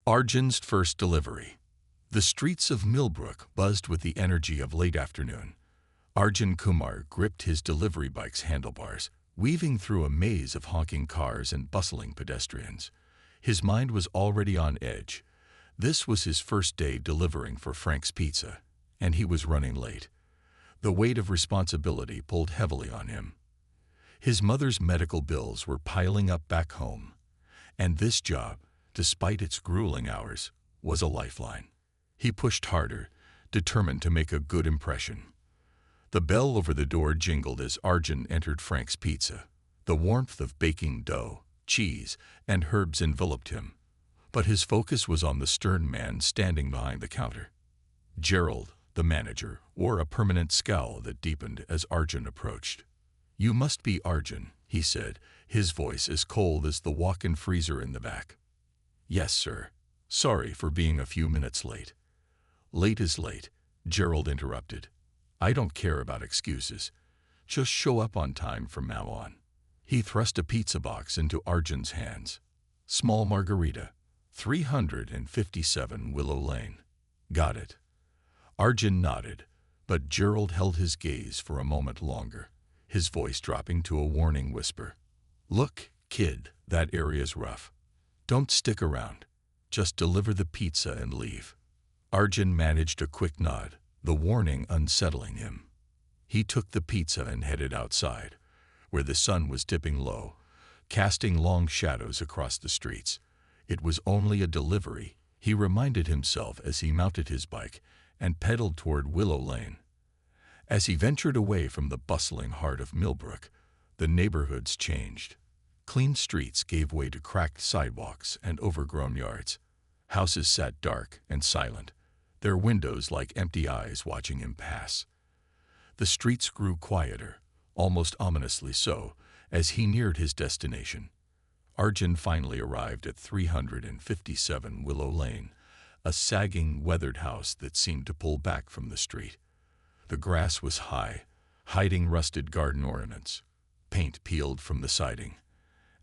Arjun's first delivery. The streets of Millbrook buzzed with the energy of late afternoon. Arjun Kumar gripped his delivery bike's handlebars, weaving through a maze of honking cars and bustling pedestrians. His mind was already on edge. This was his first day delivering for Frank's Pizza, and he was running late. The weight of responsibility pulled heavily on him. His mother's medical bills were piling up back home, and this job, despite its grueling hours, was a lifeline. He pushed harder, determined to make a good impression. The bell over the door jingled as Arjun entered Frank's Pizza. The warmth of baking dough, cheese, and herbs enveloped him, but his focus was on the stern man standing behind the counter. Gerald, the manager, wore a permanent scowl that deepened as Arjun approached. "You must be Arjun," he said, his voice as cold as the walk-in freezer in the back. "Yes, sir. Sorry for being a few minutes late." "Late is late," Gerald interrupted. "I don't care about excuses. Just show up on time from now on." He thrust a pizza box into Arjun's hands. "Small margarita, 357 Willow Lane." "Got it." Arjun nodded, but Gerald held his gaze for a moment longer, his voice dropping to a warning whisper. "Look, kid, that area's rough. Don't stick around. Just deliver the pizza and leave." Arjun managed a quick nod, the warning unsettling him. He took the pizza and headed outside, where the sun was dipping low, casting long shadows across the streets. It was only a delivery, he reminded himself as he mounted his bike and pedaled toward Willow Lane. As he ventured away from the bustling heart of Millbrook, the neighborhoods changed. Clean streets gave way to cracked sidewalks and overgrown yards. Houses sat dark and silent, their windows like empty eyes watching him pass. The streets grew quieter, almost ominously so, as he neared his destination. Arjun finally arrived at 357 Willow Lane, a sagging, weathered house that seemed to pull back from the street. The grass was high, hiding rusted garden ornaments. Paint peeled from the siding,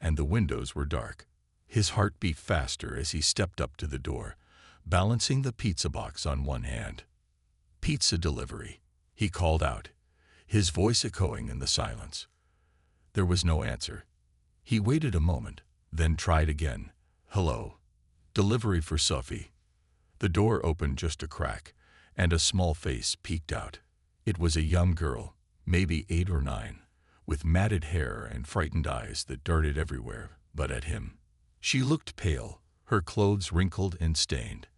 and the windows were dark. His heart beat faster as he stepped up to the door, balancing the pizza box on one hand. "Pizza delivery," he called out, his voice echoing in the silence. There was no answer. He waited a moment, then tried again. "Hello. Delivery for Sophie." The door opened just a crack, and a small face peeked out. It was a young girl, maybe 8 or 9, with matted hair and frightened eyes that darted everywhere but at him. She looked pale, her clothes wrinkled and stained.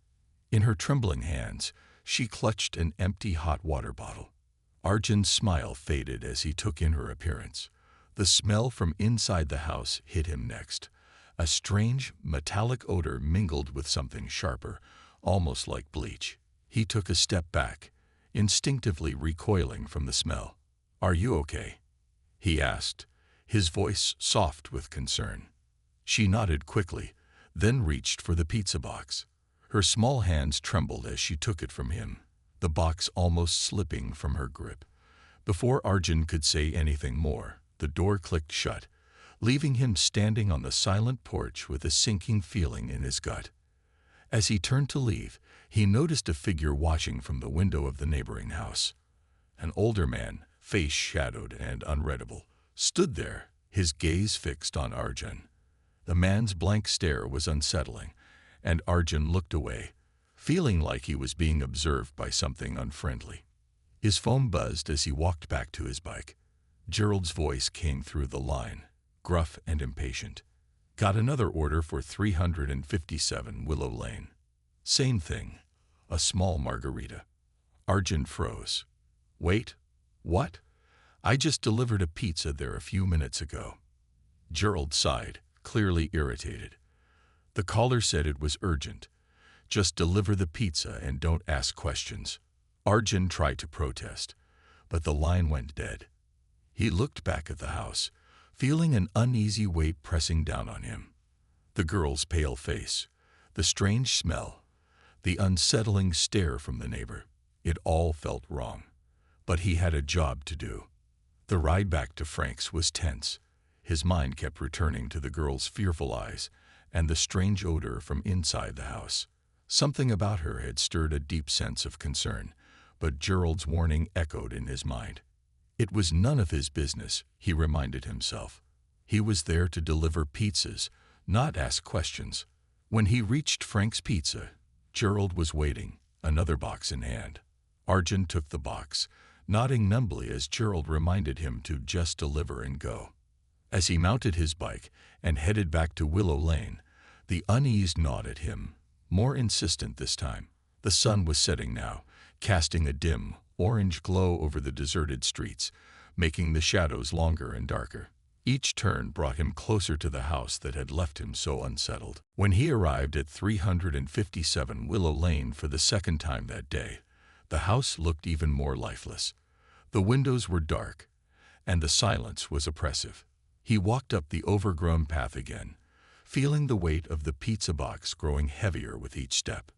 In her trembling hands, she clutched an empty hot water bottle. Arjun's smile faded as he took in her appearance. The smell from inside the house hit him next. A strange, metallic odor mingled with something sharper, almost like bleach. He took a step back, instinctively recoiling from the smell. "Are you okay?" he asked, his voice soft with concern. She nodded quickly, then reached for the pizza box. Her small hands trembled as she took it from him, the box almost slipping from her grip. Before Arjun could say anything more, the door clicked shut, leaving him standing on the silent porch with a sinking feeling in his gut. As he turned to leave, he noticed a figure watching from the window of the neighboring house. An older man, face shadowed and unreadable, stood there, his gaze fixed on Arjun. The man's blank stare was unsettling, and Arjun looked away, feeling like he was being observed by something unfriendly. His phone buzzed as he walked back to his bike. Gerald's voice came through the line, gruff and impatient. "Got another order for 357 Willow Lane." "Same thing. A small margarita." Arjun froze. "Wait, what? I just delivered a pizza there a few minutes ago." Gerald sighed, clearly irritated. The caller said it was urgent. Just deliver the pizza and don't ask questions. Arjun tried to protest, but the line went dead. He looked back at the house, feeling an uneasy weight pressing down on him. The girl's pale face, the strange smell, the unsettling stare from the neighbor. It all felt wrong. But he had a job to do. The ride back to Frank's was tense. His mind kept returning to the girl's fearful eyes and the strange odor from inside the house. Something about her had stirred a deep sense of concern, but Gerald's warning echoed in his mind. It was none of his business, he reminded himself. He was there to deliver pizzas, not ask questions. When he reached Frank's Pizza, Gerald was waiting, another box in hand. Arjun took the box, nodding numbly as Gerald reminded him to just deliver and go. As he mounted his bike and headed back to Willow Lane, the unease gnawed at him, more insistent this time. The sun was setting now, casting a dim, orange glow over the deserted streets, making the shadows longer and darker. Each turn brought him closer to the house that had left him so unsettled. When he arrived at 357 Willow Lane for the second time that day, the house looked even more lifeless. The windows were dark, and the silence was oppressive. He walked up the overgrown path again, feeling the weight of the pizza box growing heavier with each step.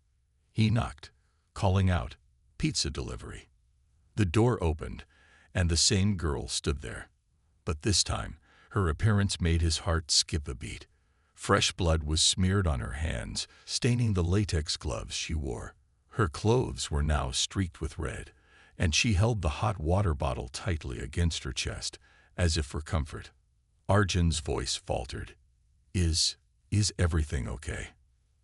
He knocked, calling out, "Pizza delivery." The door opened, and the same girl stood there. But this time, her appearance made his heart skip a beat. Fresh blood was smeared on her hands, staining the latex gloves she wore. Her clothes were now streaked with red, and she held the hot water bottle tightly against her chest, as if for comfort. Arjun's voice faltered. Is everything okay?"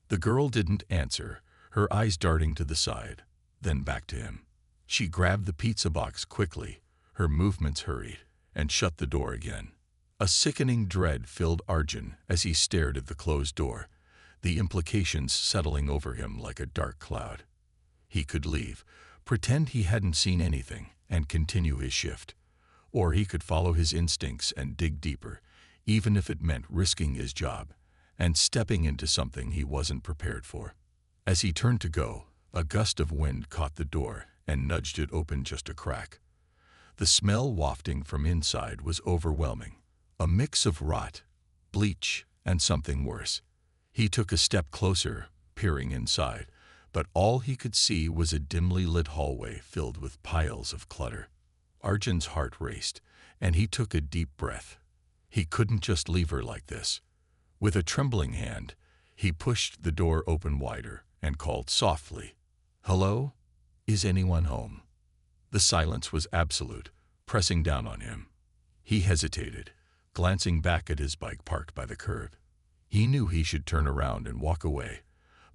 The girl didn't answer, her eyes darting to the side, then back to him. She grabbed the pizza box quickly, her movements hurried, and shut the door again. A sickening dread filled Arjun as he stared at the closed door, the implications settling over him like a dark cloud. He could leave, pretend he hadn't seen anything, and continue his shift. Or he could follow his instincts and dig deeper, even if it meant risking his job and stepping into something he wasn't prepared for. As he turned to go, a gust of wind caught the door and nudged it open just a crack. The smell wafting from inside was overwhelming, a mix of rot, bleach, and something worse. He took a step closer, peering inside, but all he could see was a dimly lit hallway filled with piles of clutter. Arjun's heart raced, and he took a deep breath. He couldn't just leave her like this. With a trembling hand, he pushed the door open wider and called softly, "Hello? Is anyone home?" The silence was absolute, pressing down on him. He hesitated, glancing back at his bike parked by the curb. He knew he should turn around and walk away,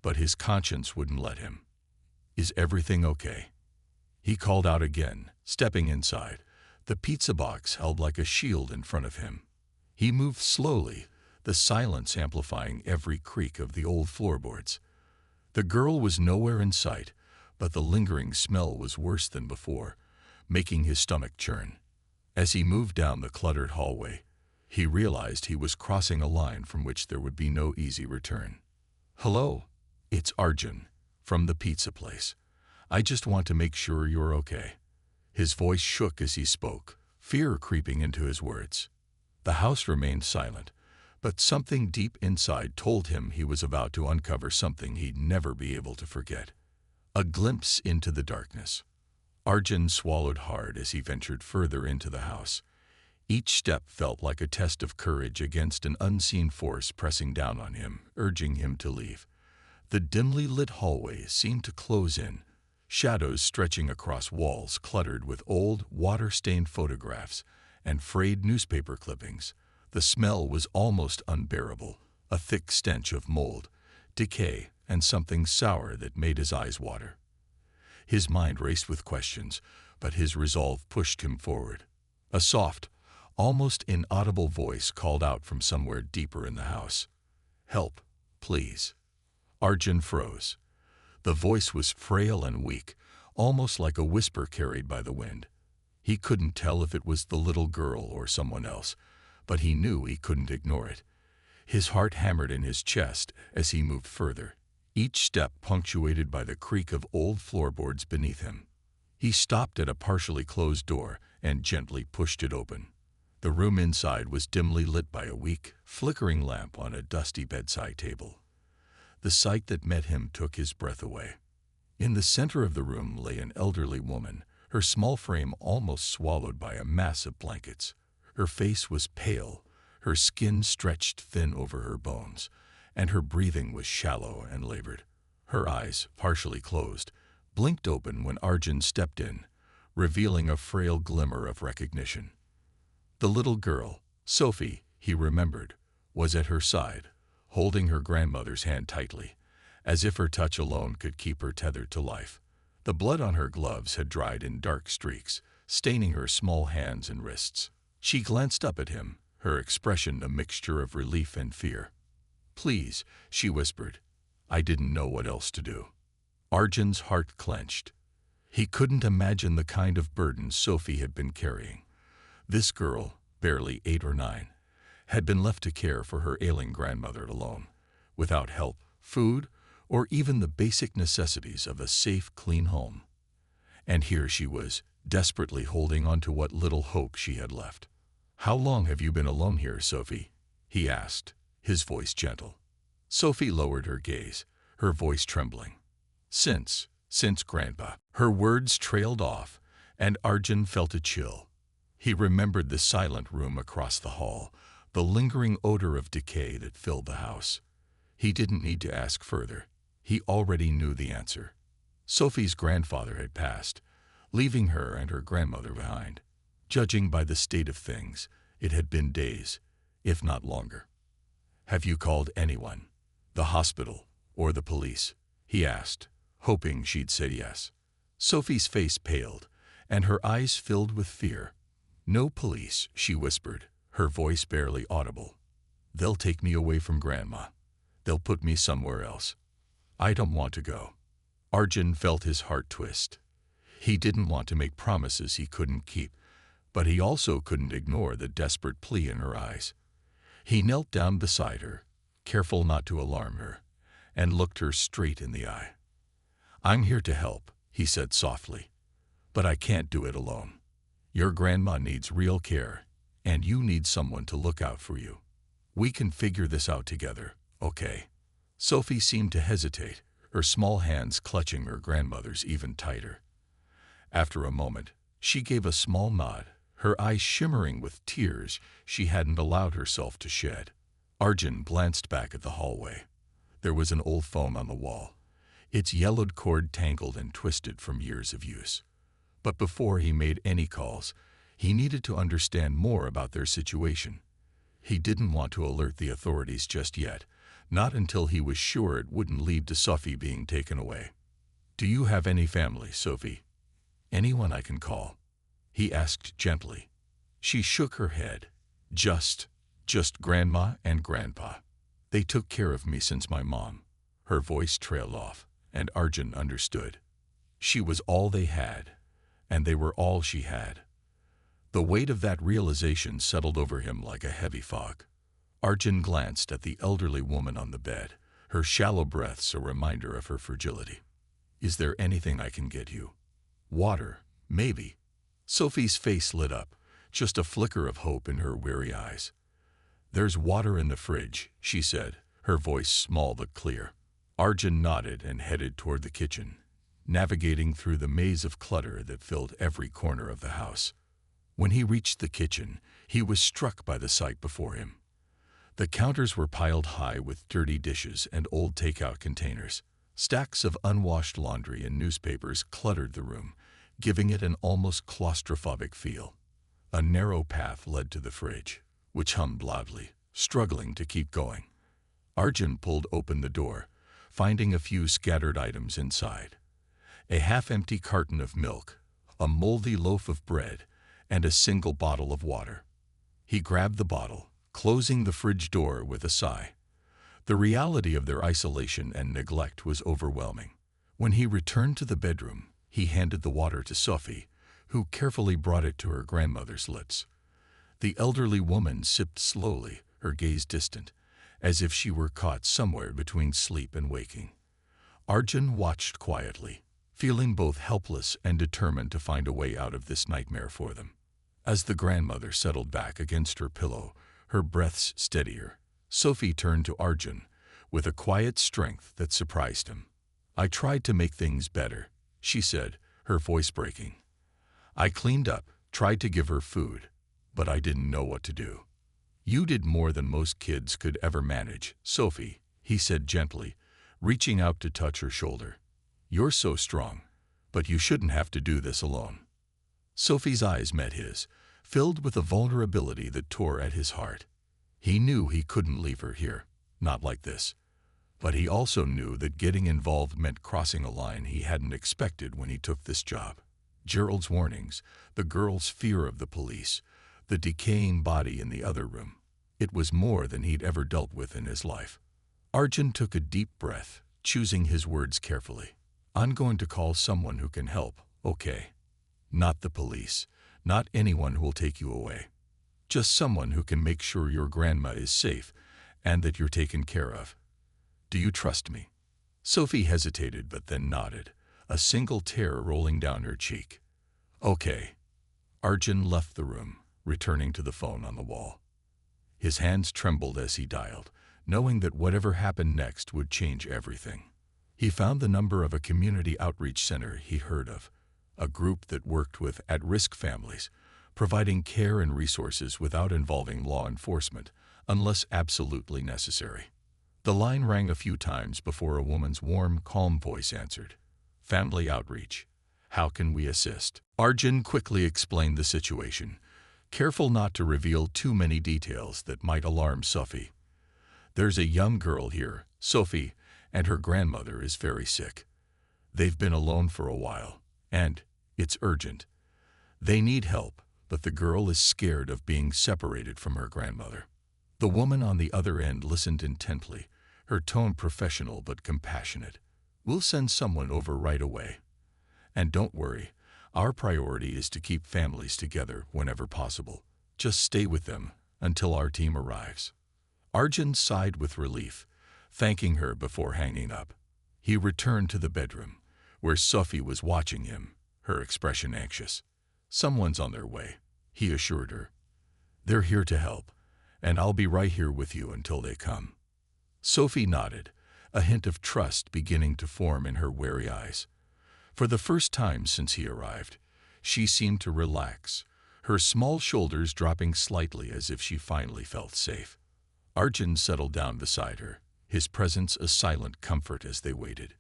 but his conscience wouldn't let him. "Is everything okay?" He called out again, stepping inside, the pizza box held like a shield in front of him. He moved slowly, the silence amplifying every creak of the old floorboards. The girl was nowhere in sight, but the lingering smell was worse than before, making his stomach churn. As he moved down the cluttered hallway, he realized he was crossing a line from which there would be no easy return. "Hello, it's Arjun, from the pizza place. I just want to make sure you're okay." His voice shook as he spoke, fear creeping into his words. The house remained silent, but something deep inside told him he was about to uncover something he'd never be able to forget. A glimpse into the darkness. Arjun swallowed hard as he ventured further into the house. Each step felt like a test of courage against an unseen force pressing down on him, urging him to leave. The dimly lit hallway seemed to close in, shadows stretching across walls cluttered with old, water-stained photographs and frayed newspaper clippings. The smell was almost unbearable, a thick stench of mold, decay, and something sour that made his eyes water. His mind raced with questions, but his resolve pushed him forward. A soft, almost inaudible voice called out from somewhere deeper in the house. "Help, please." Arjun froze. The voice was frail and weak, almost like a whisper carried by the wind. He couldn't tell if it was the little girl or someone else, but he knew he couldn't ignore it. His heart hammered in his chest as he moved further, each step punctuated by the creak of old floorboards beneath him. He stopped at a partially closed door and gently pushed it open. The room inside was dimly lit by a weak, flickering lamp on a dusty bedside table. The sight that met him took his breath away. In the center of the room lay an elderly woman, her small frame almost swallowed by a mass of blankets. Her face was pale, her skin stretched thin over her bones, and her breathing was shallow and labored. Her eyes, partially closed, blinked open when Arjun stepped in, revealing a frail glimmer of recognition. The little girl, Sophie, he remembered, was at her side, holding her grandmother's hand tightly, as if her touch alone could keep her tethered to life. The blood on her gloves had dried in dark streaks, staining her small hands and wrists. She glanced up at him, her expression a mixture of relief and fear. "Please," she whispered. "I didn't know what else to do." Arjun's heart clenched. He couldn't imagine the kind of burden Sophie had been carrying. This girl, barely 8 or 9, had been left to care for her ailing grandmother alone, without help, food, or even the basic necessities of a safe, clean home. And here she was, desperately holding on to what little hope she had left. "How long have you been alone here, Sophie?" he asked, his voice gentle. Sophie lowered her gaze, her voice trembling. Since Grandpa." Her words trailed off, and Arjun felt a chill. He remembered the silent room across the hall, the lingering odor of decay that filled the house. He didn't need to ask further. He already knew the answer. Sophie's grandfather had passed, leaving her and her grandmother behind. Judging by the state of things, it had been days, if not longer. "Have you called anyone? The hospital or the police?" he asked, hoping she'd say yes. Sophie's face paled, and her eyes filled with fear. "No police," she whispered, her voice barely audible. "They'll take me away from Grandma. They'll put me somewhere else. I don't want to go." Arjun felt his heart twist. He didn't want to make promises he couldn't keep, but he also couldn't ignore the desperate plea in her eyes. He knelt down beside her, careful not to alarm her, and looked her straight in the eye. "I'm here to help," he said softly, "but I can't do it alone. Your grandma needs real care, and you need someone to look out for you. We can figure this out together, okay?" Sophie seemed to hesitate, her small hands clutching her grandmother's even tighter. After a moment, she gave a small nod, her eyes shimmering with tears she hadn't allowed herself to shed. Arjun glanced back at the hallway. There was an old phone on the wall, its yellowed cord tangled and twisted from years of use. But before he made any calls, he needed to understand more about their situation. He didn't want to alert the authorities just yet, not until he was sure it wouldn't lead to Sophie being taken away. "Do you have any family, Sophie? Anyone I can call?" he asked gently. She shook her head. Just Grandma and Grandpa. They took care of me since my mom." Her voice trailed off, and Arjun understood. She was all they had, and they were all she had. The weight of that realization settled over him like a heavy fog. Arjun glanced at the elderly woman on the bed, her shallow breaths a reminder of her fragility. "Is there anything I can get you? Water, maybe?" Sophie's face lit up, just a flicker of hope in her weary eyes. "There's water in the fridge," she said, her voice small but clear. Arjun nodded and headed toward the kitchen, navigating through the maze of clutter that filled every corner of the house. When he reached the kitchen, he was struck by the sight before him. The counters were piled high with dirty dishes and old takeout containers. Stacks of unwashed laundry and newspapers cluttered the room, giving it an almost claustrophobic feel. A narrow path led to the fridge, which hummed loudly, struggling to keep going. Arjun pulled open the door, finding a few scattered items inside. A half-empty carton of milk, a moldy loaf of bread, and a single bottle of water. He grabbed the bottle, closing the fridge door with a sigh. The reality of their isolation and neglect was overwhelming. When he returned to the bedroom, he handed the water to Sophie, who carefully brought it to her grandmother's lips. The elderly woman sipped slowly, her gaze distant, as if she were caught somewhere between sleep and waking. Arjun watched quietly, feeling both helpless and determined to find a way out of this nightmare for them. As the grandmother settled back against her pillow, her breaths steadier, Sophie turned to Arjun with a quiet strength that surprised him. "I tried to make things better," she said, her voice breaking. "I cleaned up, tried to give her food, but I didn't know what to do." "You did more than most kids could ever manage, Sophie," he said gently, reaching out to touch her shoulder. "You're so strong, but you shouldn't have to do this alone." Sophie's eyes met his, filled with a vulnerability that tore at his heart. He knew he couldn't leave her here, not like this. But he also knew that getting involved meant crossing a line he hadn't expected when he took this job. Gerald's warnings, the girl's fear of the police, the decaying body in the other room. It was more than he'd ever dealt with in his life. Arjun took a deep breath, choosing his words carefully. "I'm going to call someone who can help, okay? Not the police, not anyone who will take you away. Just someone who can make sure your grandma is safe and that you're taken care of. Do you trust me?" Sophie hesitated but then nodded, a single tear rolling down her cheek. "Okay." Arjun left the room, returning to the phone on the wall. His hands trembled as he dialed, knowing that whatever happened next would change everything. He found the number of a community outreach center he'd heard of, a group that worked with at-risk families, providing care and resources without involving law enforcement, unless absolutely necessary. The line rang a few times before a woman's warm, calm voice answered. "Family outreach. How can we assist?" Arjun quickly explained the situation, careful not to reveal too many details that might alarm Sophie. "There's a young girl here, Sophie, and her grandmother is very sick. They've been alone for a while, and it's urgent. They need help, but the girl is scared of being separated from her grandmother." The woman on the other end listened intently, her tone professional but compassionate. "We'll send someone over right away. And don't worry, our priority is to keep families together whenever possible. Just stay with them until our team arrives." Arjun sighed with relief, thanking her before hanging up. He returned to the bedroom, where Sophie was watching him, her expression anxious. "Someone's on their way," he assured her. "They're here to help, and I'll be right here with you until they come." Sophie nodded, a hint of trust beginning to form in her wary eyes. For the first time since he arrived, she seemed to relax, her small shoulders dropping slightly as if she finally felt safe. Arjun settled down beside her, his presence a silent comfort as they waited.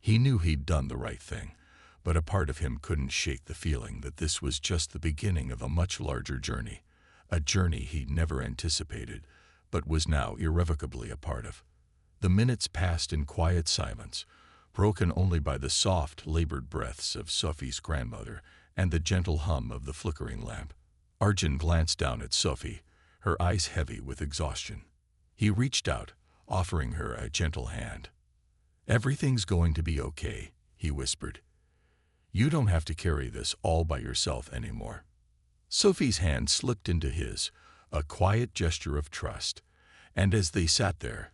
He knew he'd done the right thing, but a part of him couldn't shake the feeling that this was just the beginning of a much larger journey, a journey he'd never anticipated, but was now irrevocably a part of. The minutes passed in quiet silence, broken only by the soft, labored breaths of Sophie's grandmother and the gentle hum of the flickering lamp. Arjun glanced down at Sophie, her eyes heavy with exhaustion. He reached out, offering her a gentle hand. "Everything's going to be okay," he whispered. "You don't have to carry this all by yourself anymore." Sophie's hand slipped into his, a quiet gesture of trust, and as they sat there,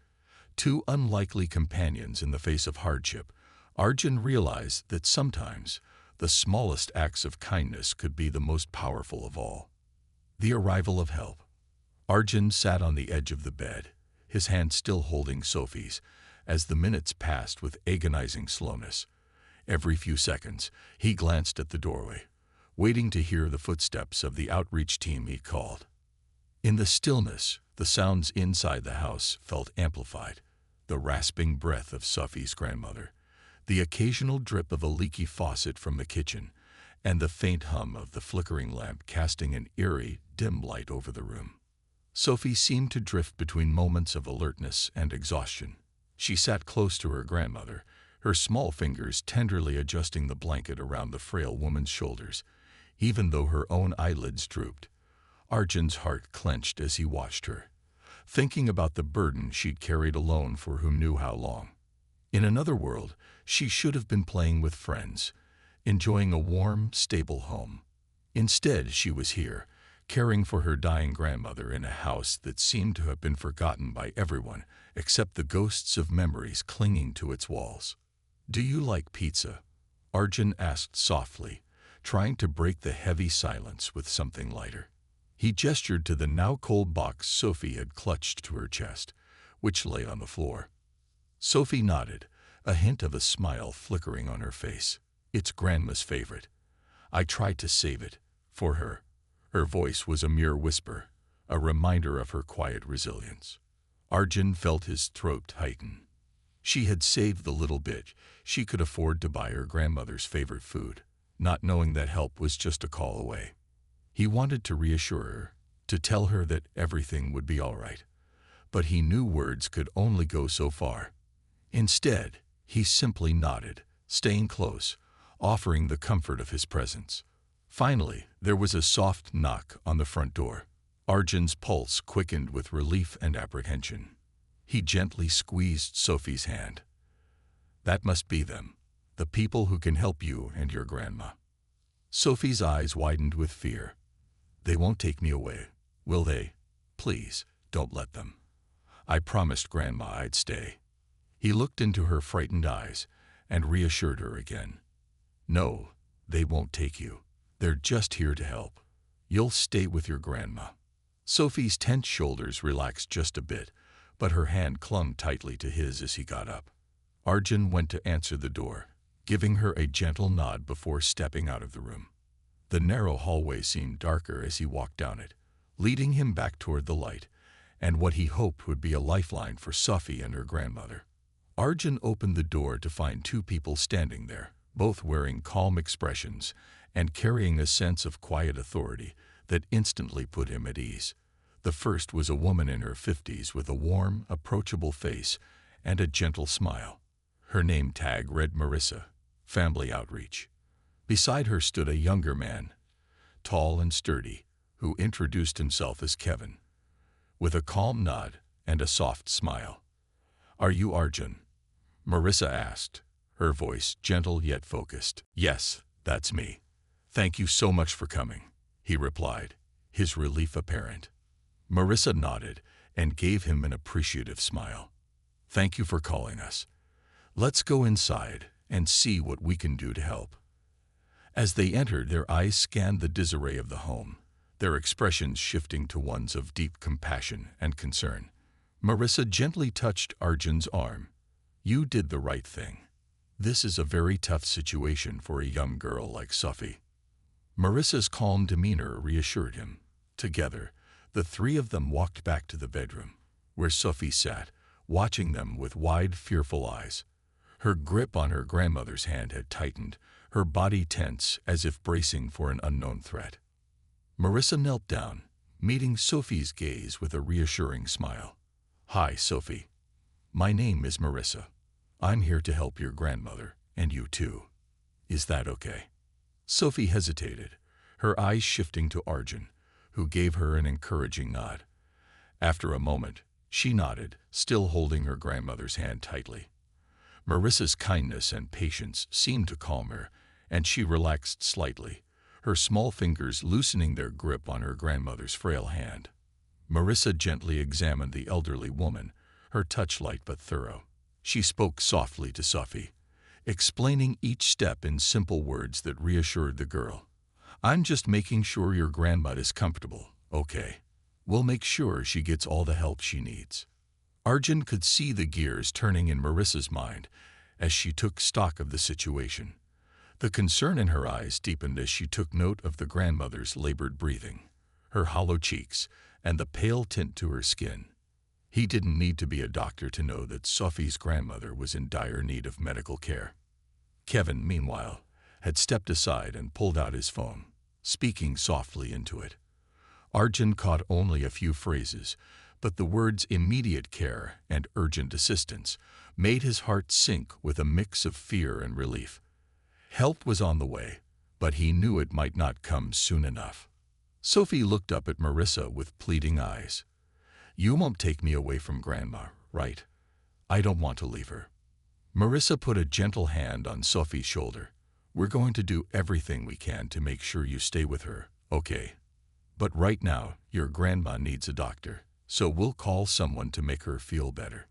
two unlikely companions in the face of hardship, Arjun realized that sometimes the smallest acts of kindness could be the most powerful of all. The arrival of help. Arjun sat on the edge of the bed, his hand still holding Sophie's, as the minutes passed with agonizing slowness. Every few seconds, he glanced at the doorway, waiting to hear the footsteps of the outreach team he'd called. In the stillness, the sounds inside the house felt amplified, the rasping breath of Sophie's grandmother, the occasional drip of a leaky faucet from the kitchen, and the faint hum of the flickering lamp casting an eerie, dim light over the room. Sophie seemed to drift between moments of alertness and exhaustion. She sat close to her grandmother, her small fingers tenderly adjusting the blanket around the frail woman's shoulders, even though her own eyelids drooped. Arjun's heart clenched as he watched her, thinking about the burden she'd carried alone for who knew how long. In another world, she should have been playing with friends, enjoying a warm, stable home. Instead, she was here, caring for her dying grandmother in a house that seemed to have been forgotten by everyone except the ghosts of memories clinging to its walls. "Do you like pizza?" Arjun asked softly, trying to break the heavy silence with something lighter. He gestured to the now-cold box Sophie had clutched to her chest, which lay on the floor. Sophie nodded, a hint of a smile flickering on her face. "It's Grandma's favorite. I tried to save it, for her." Her voice was a mere whisper, a reminder of her quiet resilience. Arjun felt his throat tighten. She had saved the little bit she could afford to buy her grandmother's favorite food, not knowing that help was just a call away. He wanted to reassure her, to tell her that everything would be all right, but he knew words could only go so far. Instead, he simply nodded, staying close, offering the comfort of his presence. Finally, there was a soft knock on the front door. Arjun's pulse quickened with relief and apprehension. He gently squeezed Sophie's hand. That must be them, the people who can help you and your grandma. Sophie's eyes widened with fear. They won't take me away, will they? Please, don't let them. I promised Grandma I'd stay. He looked into her frightened eyes and reassured her again. No, they won't take you. They're just here to help. You'll stay with your grandma. Sophie's tense shoulders relaxed just a bit, but her hand clung tightly to his as he got up. Arjun went to answer the door, giving her a gentle nod before stepping out of the room. The narrow hallway seemed darker as he walked down it, leading him back toward the light and what he hoped would be a lifeline for Sophie and her grandmother. Arjun opened the door to find two people standing there, both wearing calm expressions and carrying a sense of quiet authority that instantly put him at ease. The first was a woman in her 50s with a warm, approachable face and a gentle smile. Her name tag read Marissa, Family Outreach. Beside her stood a younger man, tall and sturdy, who introduced himself as Kevin, with a calm nod and a soft smile. "Are you Arjun?" Marissa asked, her voice gentle yet focused. "Yes, that's me. Thank you so much for coming," he replied, his relief apparent. Marissa nodded and gave him an appreciative smile. "Thank you for calling us. Let's go inside and see what we can do to help." As they entered, their eyes scanned the disarray of the home, their expressions shifting to ones of deep compassion and concern. Marissa gently touched Arjun's arm. "You did the right thing. This is a very tough situation for a young girl like Sophie." Marissa's calm demeanor reassured him. Together, the three of them walked back to the bedroom, where Sophie sat, watching them with wide, fearful eyes. Her grip on her grandmother's hand had tightened, her body tense as if bracing for an unknown threat. Marissa knelt down, meeting Sophie's gaze with a reassuring smile. "Hi, Sophie. My name is Marissa. I'm here to help your grandmother, and you too. Is that okay?" Sophie hesitated, her eyes shifting to Arjun, who gave her an encouraging nod. After a moment, she nodded, still holding her grandmother's hand tightly. Marissa's kindness and patience seemed to calm her, and she relaxed slightly, her small fingers loosening their grip on her grandmother's frail hand. Marissa gently examined the elderly woman, her touch light but thorough. She spoke softly to Sophie, explaining each step in simple words that reassured the girl. "I'm just making sure your grandma is comfortable, okay? We'll make sure she gets all the help she needs." Arjun could see the gears turning in Marissa's mind as she took stock of the situation. The concern in her eyes deepened as she took note of the grandmother's labored breathing, her hollow cheeks, and the pale tint to her skin. He didn't need to be a doctor to know that Sophie's grandmother was in dire need of medical care. Kevin, meanwhile, had stepped aside and pulled out his phone, speaking softly into it. Arjun caught only a few phrases, but the words immediate care and urgent assistance made his heart sink with a mix of fear and relief. Help was on the way, but he knew it might not come soon enough. Sophie looked up at Marissa with pleading eyes. "You won't take me away from Grandma, right? I don't want to leave her." Marissa put a gentle hand on Sophie's shoulder. "We're going to do everything we can to make sure you stay with her, okay? But right now, your grandma needs a doctor, so we'll call someone to make her feel better."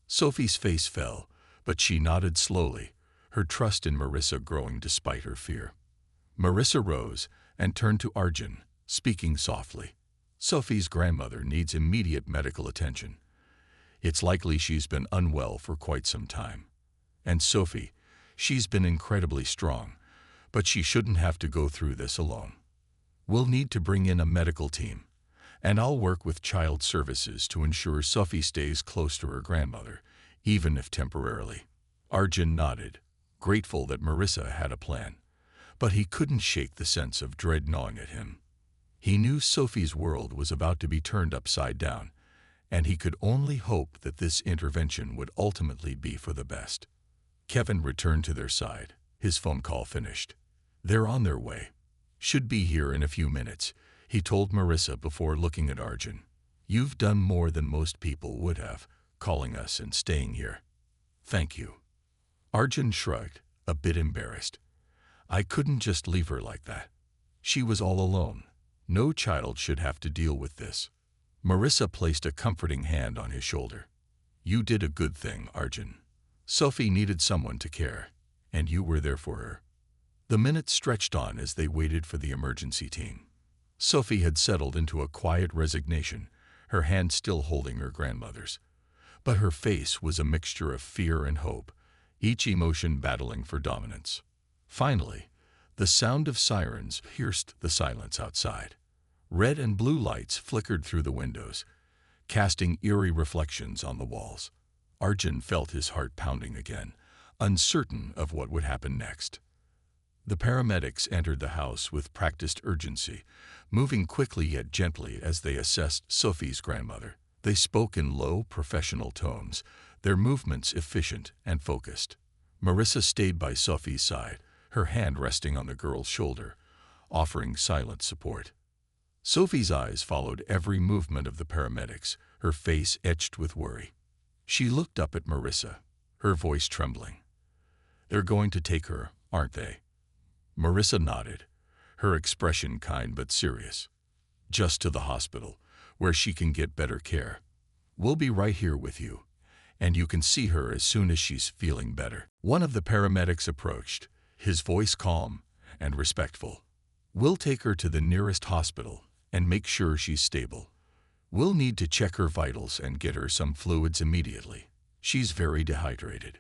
Sophie's face fell, but she nodded slowly, her trust in Marissa growing despite her fear. Marissa rose and turned to Arjun, speaking softly. "Sophie's grandmother needs immediate medical attention. It's likely she's been unwell for quite some time. And Sophie, she's been incredibly strong, but she shouldn't have to go through this alone. We'll need to bring in a medical team, And I'll work with child services to ensure Sophie stays close to her grandmother, even if temporarily. Arjun nodded, grateful that Marissa had a plan. But he couldn't shake the sense of dread gnawing at him. He knew Sophie's world was about to be turned upside down, and he could only hope that this intervention would ultimately be for the best. Kevin returned to their side, his phone call finished. They're on their way. Should be here in a few minutes, he told Marissa before looking at Arjun. You've done more than most people would have, calling us and staying here. Thank you. Arjun shrugged, a bit embarrassed. I couldn't just leave her like that. She was all alone. No child should have to deal with this. Marissa placed a comforting hand on his shoulder. You did a good thing, Arjun. Sophie needed someone to care, and you were there for her. The minutes stretched on as they waited for the emergency team. Sophie had settled into a quiet resignation, her hand still holding her grandmother's. But her face was a mixture of fear and hope, each emotion battling for dominance. Finally, the sound of sirens pierced the silence outside. Red and blue lights flickered through the windows, casting eerie reflections on the walls. Arjun felt his heart pounding again, uncertain of what would happen next. The paramedics entered the house with practiced urgency, moving quickly yet gently as they assessed Sophie's grandmother. They spoke in low, professional tones, their movements efficient and focused. Marissa stayed by Sophie's side, her hand resting on the girl's shoulder, offering silent support. Sophie's eyes followed every movement of the paramedics, her face etched with worry. She looked up at Marissa, her voice trembling. They're going to take her, aren't they? Marissa nodded, her expression kind but serious. Just to the hospital, where she can get better care. We'll be right here with you, and you can see her as soon as she's feeling better. One of the paramedics approached, his voice calm and respectful. We'll take her to the nearest hospital and make sure she's stable. We'll need to check her vitals and get her some fluids immediately. She's very dehydrated.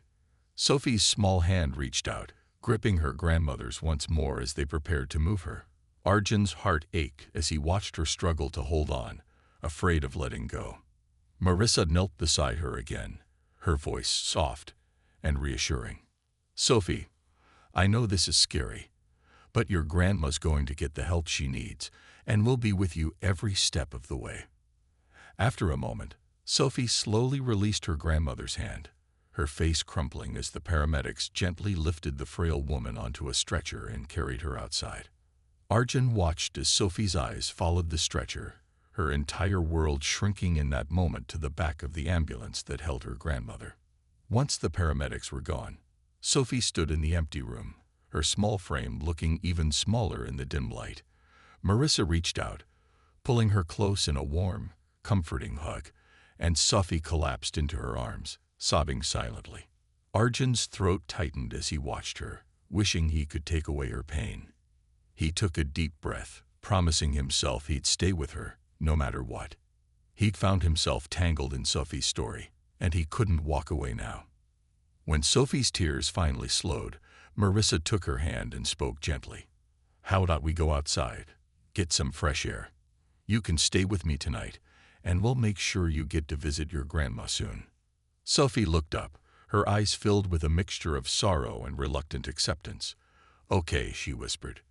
Sophie's small hand reached out, gripping her grandmother's once more as they prepared to move her. Arjun's heart ached as he watched her struggle to hold on, afraid of letting go. Marissa knelt beside her again, her voice soft and reassuring. Sophie, I know this is scary, but your grandma's going to get the help she needs, and we'll be with you every step of the way. After a moment, Sophie slowly released her grandmother's hand, her face crumpling as the paramedics gently lifted the frail woman onto a stretcher and carried her outside. Arjun watched as Sophie's eyes followed the stretcher, her entire world shrinking in that moment to the back of the ambulance that held her grandmother. Once the paramedics were gone, Sophie stood in the empty room, her small frame looking even smaller in the dim light. Marissa reached out, pulling her close in a warm, comforting hug, and Sophie collapsed into her arms, sobbing silently. Arjun's throat tightened as he watched her, wishing he could take away her pain. He took a deep breath, promising himself he'd stay with her, no matter what. He'd found himself tangled in Sophie's story, and he couldn't walk away now. When Sophie's tears finally slowed, Marissa took her hand and spoke gently. How about we go outside, get some fresh air? You can stay with me tonight, and we'll make sure you get to visit your grandma soon. Sophie looked up, her eyes filled with a mixture of sorrow and reluctant acceptance. Okay, she whispered.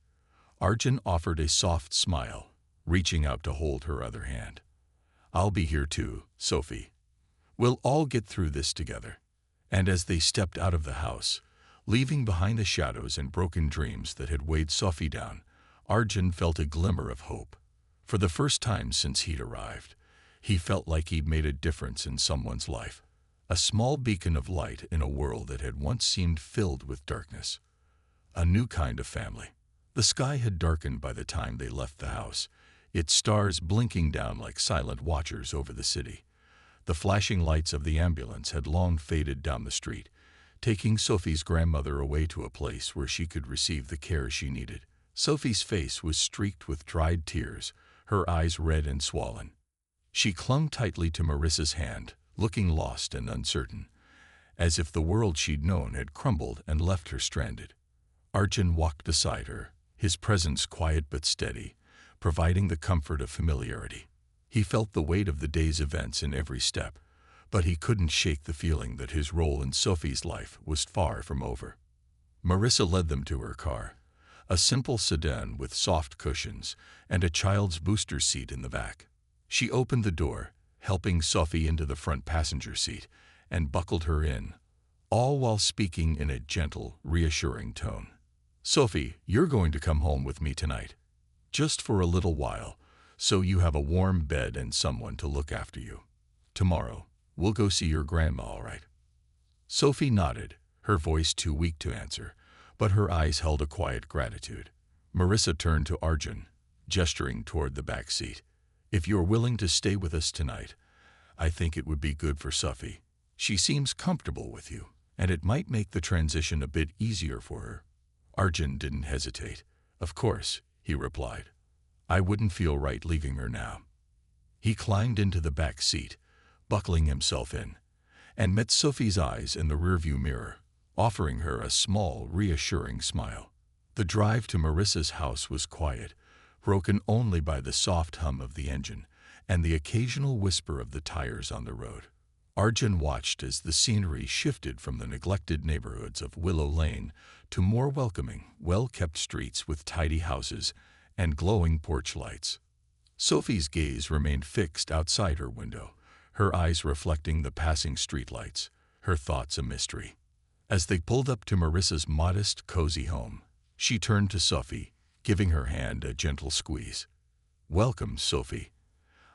Arjun offered a soft smile, reaching out to hold her other hand. I'll be here too, Sophie. We'll all get through this together. And as they stepped out of the house, leaving behind the shadows and broken dreams that had weighed Sophie down, Arjun felt a glimmer of hope. For the first time since he'd arrived, he felt like he'd made a difference in someone's life, a small beacon of light in a world that had once seemed filled with darkness. A new kind of family. The sky had darkened by the time they left the house, its stars blinking down like silent watchers over the city. The flashing lights of the ambulance had long faded down the street, taking Sophie's grandmother away to a place where she could receive the care she needed. Sophie's face was streaked with dried tears, her eyes red and swollen. She clung tightly to Marissa's hand, looking lost and uncertain, as if the world she'd known had crumbled and left her stranded. Arjun walked beside her, his presence quiet but steady, providing the comfort of familiarity. He felt the weight of the day's events in every step, but he couldn't shake the feeling that his role in Sophie's life was far from over. Marissa led them to her car, a simple sedan with soft cushions and a child's booster seat in the back. She opened the door, helping Sophie into the front passenger seat, and buckled her in, all while speaking in a gentle, reassuring tone. "Sophie, you're going to come home with me tonight. Just for a little while, so you have a warm bed and someone to look after you. Tomorrow, we'll go see your grandma, all right?" Sophie nodded, her voice too weak to answer, but her eyes held a quiet gratitude. Marissa turned to Arjun, gesturing toward the back seat. "If you're willing to stay with us tonight, I think it would be good for Sophie. She seems comfortable with you, and it might make the transition a bit easier for her." Arjun didn't hesitate. "Of course," he replied. "I wouldn't feel right leaving her now." He climbed into the back seat, buckling himself in, and met Sophie's eyes in the rearview mirror, offering her a small, reassuring smile. The drive to Marissa's house was quiet, broken only by the soft hum of the engine and the occasional whisper of the tires on the road. Arjun watched as the scenery shifted from the neglected neighborhoods of Willow Lane to more welcoming, well-kept streets with tidy houses and glowing porch lights. Sophie's gaze remained fixed outside her window, her eyes reflecting the passing streetlights, her thoughts a mystery. As they pulled up to Marissa's modest, cozy home, she turned to Sophie, giving her hand a gentle squeeze. "Welcome, Sophie.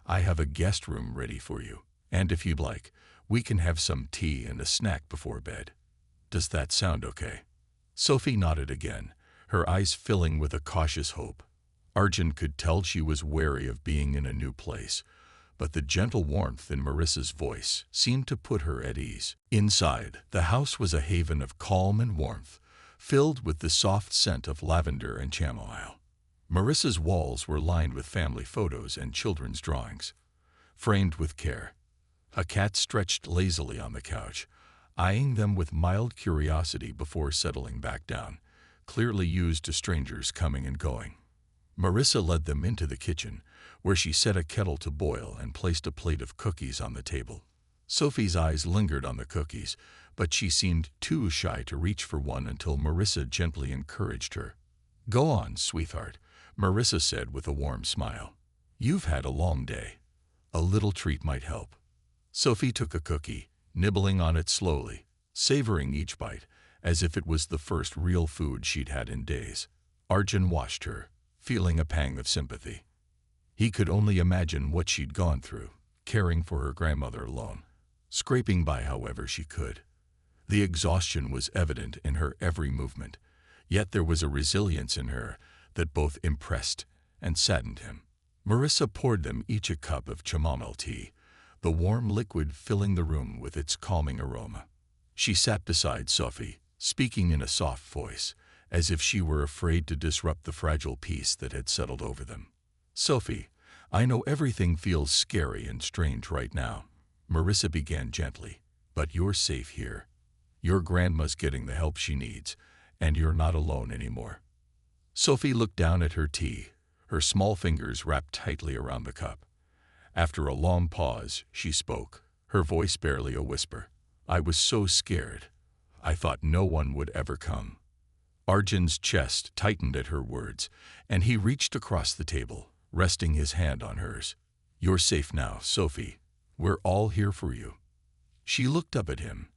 I have a guest room ready for you, and if you'd like, we can have some tea and a snack before bed. Does that sound okay?" Sophie nodded again, her eyes filling with a cautious hope. Arjun could tell she was wary of being in a new place, but the gentle warmth in Marissa's voice seemed to put her at ease. Inside, the house was a haven of calm and warmth, filled with the soft scent of lavender and chamomile. Marissa's walls were lined with family photos and children's drawings, framed with care. A cat stretched lazily on the couch, eyeing them with mild curiosity before settling back down, clearly used to strangers coming and going. Marissa led them into the kitchen, where she set a kettle to boil and placed a plate of cookies on the table. Sophie's eyes lingered on the cookies, but she seemed too shy to reach for one until Marissa gently encouraged her. "Go on, sweetheart," Marissa said with a warm smile. "You've had a long day. A little treat might help." Sophie took a cookie, nibbling on it slowly, savoring each bite as if it was the first real food she'd had in days. Arjun watched her, feeling a pang of sympathy. He could only imagine what she'd gone through, caring for her grandmother alone, scraping by however she could. The exhaustion was evident in her every movement, yet there was a resilience in her that both impressed and saddened him. Marissa poured them each a cup of chamomile tea, the warm liquid filling the room with its calming aroma. She sat beside Sophie, speaking in a soft voice, as if she were afraid to disrupt the fragile peace that had settled over them. "Sophie, I know everything feels scary and strange right now," Marissa began gently, "but you're safe here. Your grandma's getting the help she needs, and you're not alone anymore." Sophie looked down at her tea, her small fingers wrapped tightly around the cup. After a long pause, she spoke, her voice barely a whisper. "I was so scared. I thought no one would ever come." Arjun's chest tightened at her words, and he reached across the table, resting his hand on hers. "You're safe now, Sophie. We're all here for you." She looked up at him,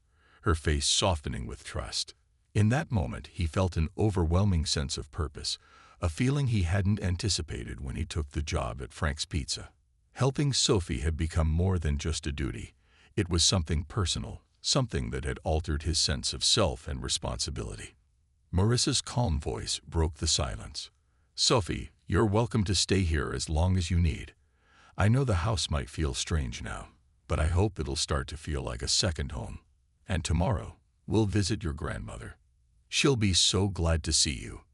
her face softening with trust. In that moment, he felt an overwhelming sense of purpose, a feeling he hadn't anticipated when he took the job at Frank's Pizza. Helping Sophie had become more than just a duty. It was something personal, something that had altered his sense of self and responsibility. Marissa's calm voice broke the silence. "Sophie, you're welcome to stay here as long as you need. I know the house might feel strange now, but I hope it'll start to feel like a second home. And tomorrow, we'll visit your grandmother. She'll be so glad to see you."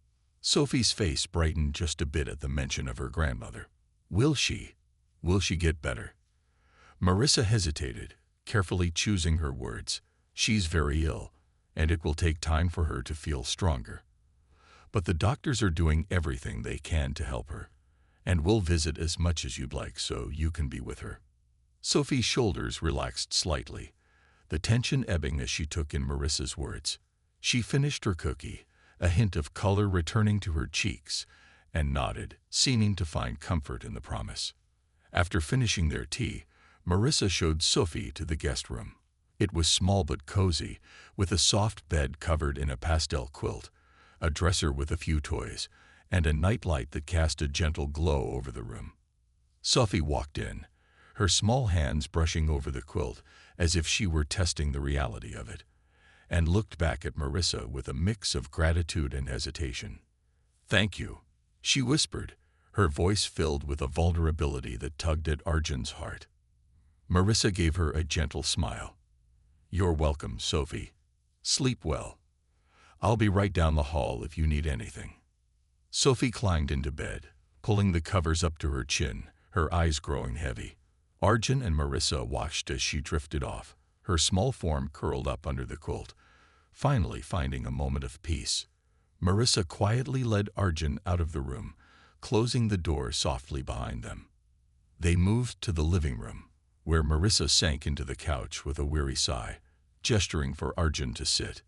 Sophie's face brightened just a bit at the mention of her grandmother. Will she get better?" Marissa hesitated, carefully choosing her words. "She's very ill, and it will take time for her to feel stronger. But the doctors are doing everything they can to help her, and we'll visit as much as you'd like so you can be with her." Sophie's shoulders relaxed slightly, the tension ebbing as she took in Marissa's words. She finished her cookie, a hint of color returning to her cheeks, and nodded, seeming to find comfort in the promise. After finishing their tea, Marissa showed Sophie to the guest room. It was small but cozy, with a soft bed covered in a pastel quilt, a dresser with a few toys, and a nightlight that cast a gentle glow over the room. Sophie walked in, her small hands brushing over the quilt as if she were testing the reality of it, and looked back at Marissa with a mix of gratitude and hesitation. "Thank you," she whispered, her voice filled with a vulnerability that tugged at Arjun's heart. Marissa gave her a gentle smile. "You're welcome, Sophie. Sleep well. I'll be right down the hall if you need anything." Sophie climbed into bed, pulling the covers up to her chin, her eyes growing heavy. Arjun and Marissa watched as she drifted off, her small form curled up under the quilt. Finally finding a moment of peace, Marissa quietly led Arjun out of the room, closing the door softly behind them. They moved to the living room, where Marissa sank into the couch with a weary sigh, gesturing for Arjun to sit.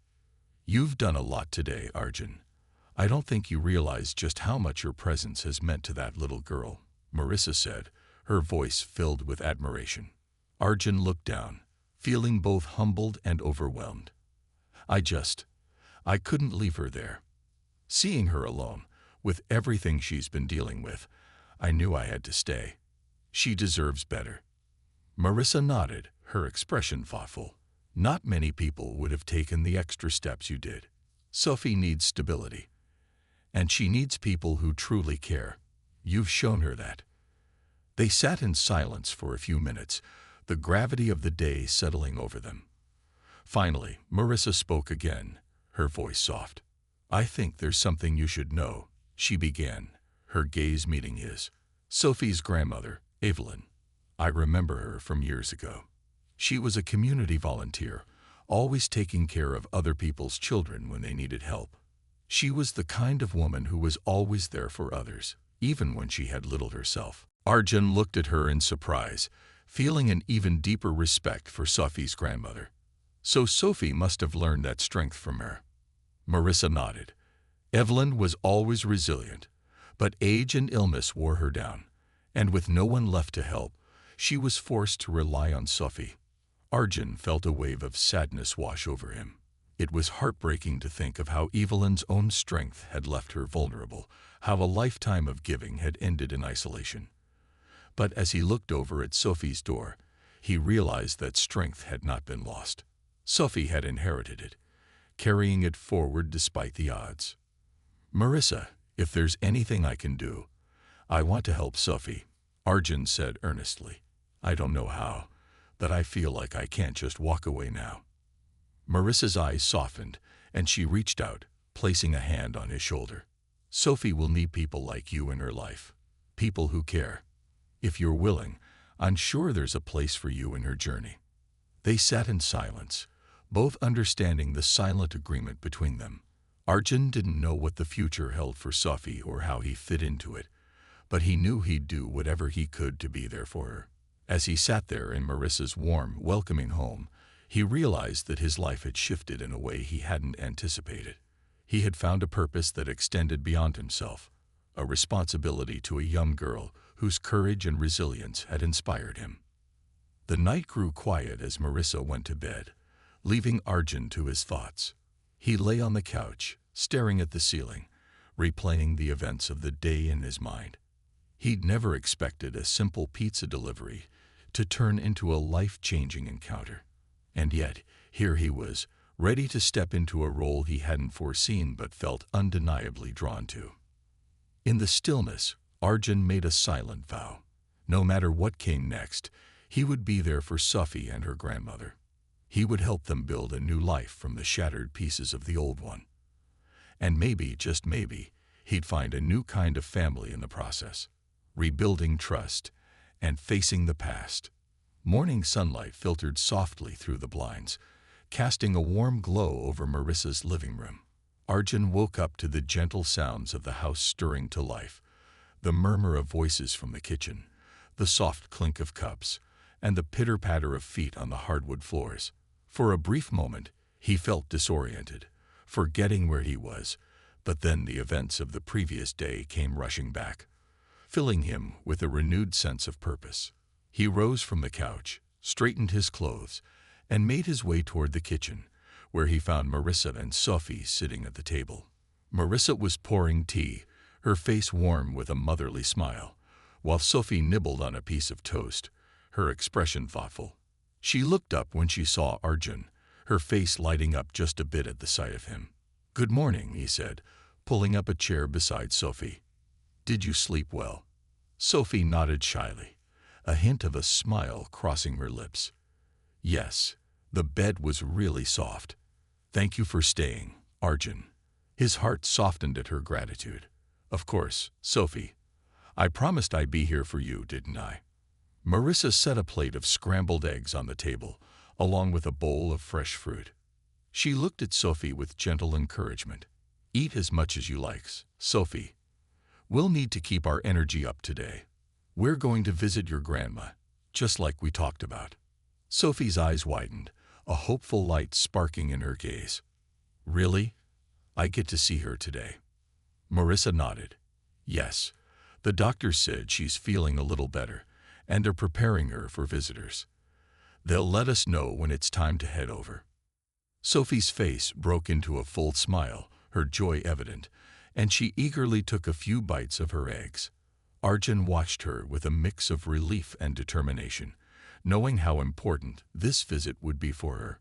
"You've done a lot today, Arjun. I don't think you realize just how much your presence has meant to that little girl," Marissa said, her voice filled with admiration. Arjun looked down, feeling both humbled and overwhelmed. I couldn't leave her there. Seeing her alone, with everything she's been dealing with, I knew I had to stay. She deserves better." Marissa nodded, her expression thoughtful. "Not many people would have taken the extra steps you did. Sophie needs stability, and she needs people who truly care. You've shown her that." They sat in silence for a few minutes, the gravity of the day settling over them. Finally, Marissa spoke again, her voice soft. "I think there's something you should know," she began, her gaze meeting his. "Sophie's grandmother, Evelyn. I remember her from years ago. She was a community volunteer, always taking care of other people's children when they needed help. She was the kind of woman who was always there for others, even when she had little herself." Arjun looked at her in surprise, feeling an even deeper respect for Sophie's grandmother. So Sophie must have learned that strength from her. Marissa nodded. Evelyn was always resilient, but age and illness wore her down, and with no one left to help, she was forced to rely on Sophie. Arjun felt a wave of sadness wash over him. It was heartbreaking to think of how Evelyn's own strength had left her vulnerable, how a lifetime of giving had ended in isolation. But as he looked over at Sophie's door, he realized that strength had not been lost. Sophie had inherited it, carrying it forward despite the odds. "Marissa, if there's anything I can do, I want to help Sophie," Arjun said earnestly. "I don't know how, but I feel like I can't just walk away now." Marissa's eyes softened, and she reached out, placing a hand on his shoulder. "Sophie will need people like you in her life, people who care. If you're willing, I'm sure there's a place for you in her journey." They sat in silence, both understanding the silent agreement between them. Arjun didn't know what the future held for Sophie or how he fit into it, but he knew he'd do whatever he could to be there for her. As he sat there in Marissa's warm, welcoming home, he realized that his life had shifted in a way he hadn't anticipated. He had found a purpose that extended beyond himself, a responsibility to a young girl whose courage and resilience had inspired him. The night grew quiet as Marissa went to bed, leaving Arjun to his thoughts. He lay on the couch, staring at the ceiling, replaying the events of the day in his mind. He'd never expected a simple pizza delivery to turn into a life-changing encounter. And yet, here he was, ready to step into a role he hadn't foreseen but felt undeniably drawn to. In the stillness, Arjun made a silent vow. No matter what came next, he would be there for Sophie and her grandmother. He would help them build a new life from the shattered pieces of the old one. And maybe, just maybe, he'd find a new kind of family in the process, rebuilding trust and facing the past. Morning sunlight filtered softly through the blinds, casting a warm glow over Marissa's living room. Arjun woke up to the gentle sounds of the house stirring to life, the murmur of voices from the kitchen, the soft clink of cups, and the pitter-patter of feet on the hardwood floors. For a brief moment, he felt disoriented, forgetting where he was, but then the events of the previous day came rushing back, filling him with a renewed sense of purpose. He rose from the couch, straightened his clothes, and made his way toward the kitchen, where he found Marissa and Sophie sitting at the table. Marissa was pouring tea, her face warm with a motherly smile, while Sophie nibbled on a piece of toast, her expression thoughtful. She looked up when she saw Arjun, her face lighting up just a bit at the sight of him. "Good morning," he said, pulling up a chair beside Sophie. "Did you sleep well?" Sophie nodded shyly, a hint of a smile crossing her lips. "Yes, the bed was really soft. Thank you for staying, Arjun." His heart softened at her gratitude. "Of course, Sophie. I promised I'd be here for you, didn't I?" Marissa set a plate of scrambled eggs on the table, along with a bowl of fresh fruit. She looked at Sophie with gentle encouragement. "Eat as much as you like, Sophie. We'll need to keep our energy up today. We're going to visit your grandma, just like we talked about." Sophie's eyes widened, a hopeful light sparking in her gaze. "Really? I get to see her today?" Marissa nodded. "Yes, the doctor said she's feeling a little better, and they're preparing her for visitors. They'll let us know when it's time to head over." Sophie's face broke into a full smile, her joy evident, and she eagerly took a few bites of her eggs. Arjun watched her with a mix of relief and determination, knowing how important this visit would be for her.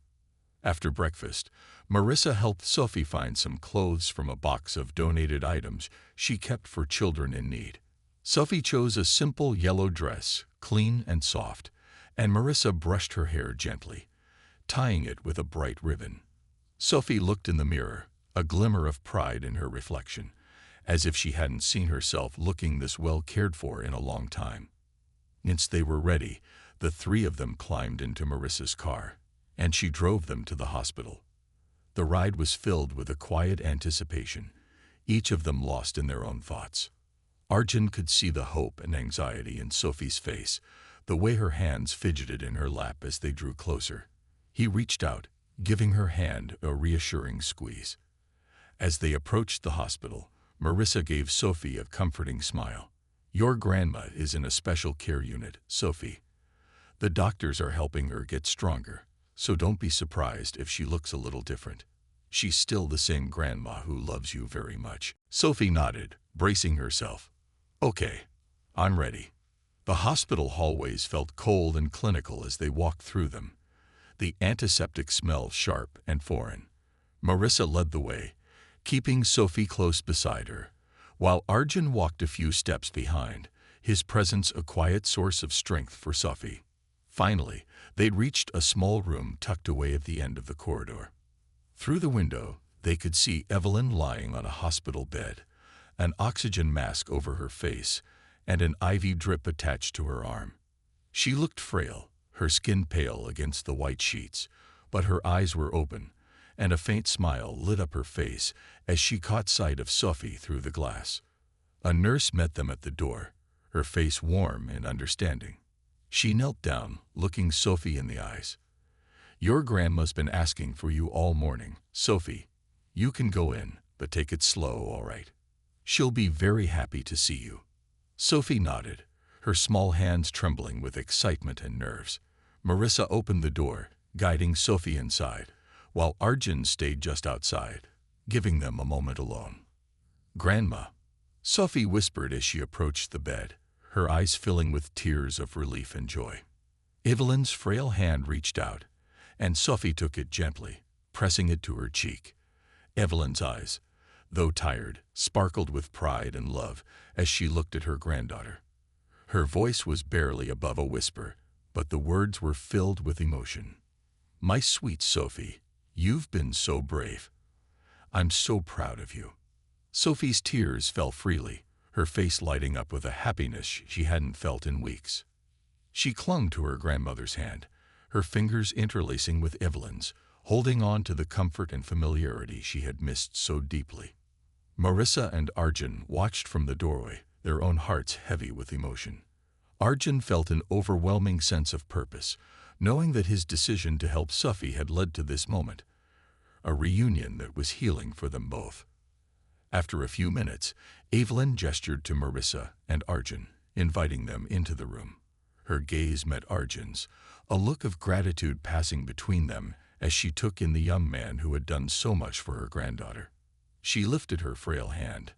After breakfast, Marissa helped Sophie find some clothes from a box of donated items she kept for children in need. Sophie chose a simple yellow dress, clean and soft, and Marissa brushed her hair gently, tying it with a bright ribbon. Sophie looked in the mirror, a glimmer of pride in her reflection, as if she hadn't seen herself looking this well cared for in a long time. Once they were ready, the three of them climbed into Marissa's car, and she drove them to the hospital. The ride was filled with a quiet anticipation, each of them lost in their own thoughts. Arjun could see the hope and anxiety in Sophie's face, the way her hands fidgeted in her lap as they drew closer. He reached out, giving her hand a reassuring squeeze. As they approached the hospital, Marissa gave Sophie a comforting smile. "Your grandma is in a special care unit, Sophie. The doctors are helping her get stronger, so don't be surprised if she looks a little different. She's still the same grandma who loves you very much." Sophie nodded, bracing herself. "Okay, I'm ready." The hospital hallways felt cold and clinical as they walked through them, the antiseptic smell sharp and foreign. Marissa led the way, keeping Sophie close beside her, while Arjun walked a few steps behind, his presence a quiet source of strength for Sophie. Finally, they'd reached a small room tucked away at the end of the corridor. Through the window, they could see Evelyn lying on a hospital bed, an oxygen mask over her face, and an IV drip attached to her arm. She looked frail, her skin pale against the white sheets, but her eyes were open, and a faint smile lit up her face as she caught sight of Sophie through the glass. A nurse met them at the door, her face warm and understanding. She knelt down, looking Sophie in the eyes. "Your grandma's been asking for you all morning, Sophie. You can go in, but take it slow, all right? She'll be very happy to see you." Sophie nodded, her small hands trembling with excitement and nerves. Marissa opened the door, guiding Sophie inside, while Arjun stayed just outside, giving them a moment alone. "Grandma," Sophie whispered as she approached the bed, her eyes filling with tears of relief and joy. Evelyn's frail hand reached out, and Sophie took it gently, pressing it to her cheek. Evelyn's eyes, though tired, sparkled with pride and love as she looked at her granddaughter. Her voice was barely above a whisper, but the words were filled with emotion. "My sweet Sophie, you've been so brave. I'm so proud of you." Sophie's tears fell freely, her face lighting up with a happiness she hadn't felt in weeks. She clung to her grandmother's hand, her fingers interlacing with Evelyn's, holding on to the comfort and familiarity she had missed so deeply. Marissa and Arjun watched from the doorway, their own hearts heavy with emotion. Arjun felt an overwhelming sense of purpose, knowing that his decision to help Sufi had led to this moment, a reunion that was healing for them both. After a few minutes, Evelyn gestured to Marissa and Arjun, inviting them into the room. Her gaze met Arjun's, a look of gratitude passing between them as she took in the young man who had done so much for her granddaughter. She lifted her frail hand,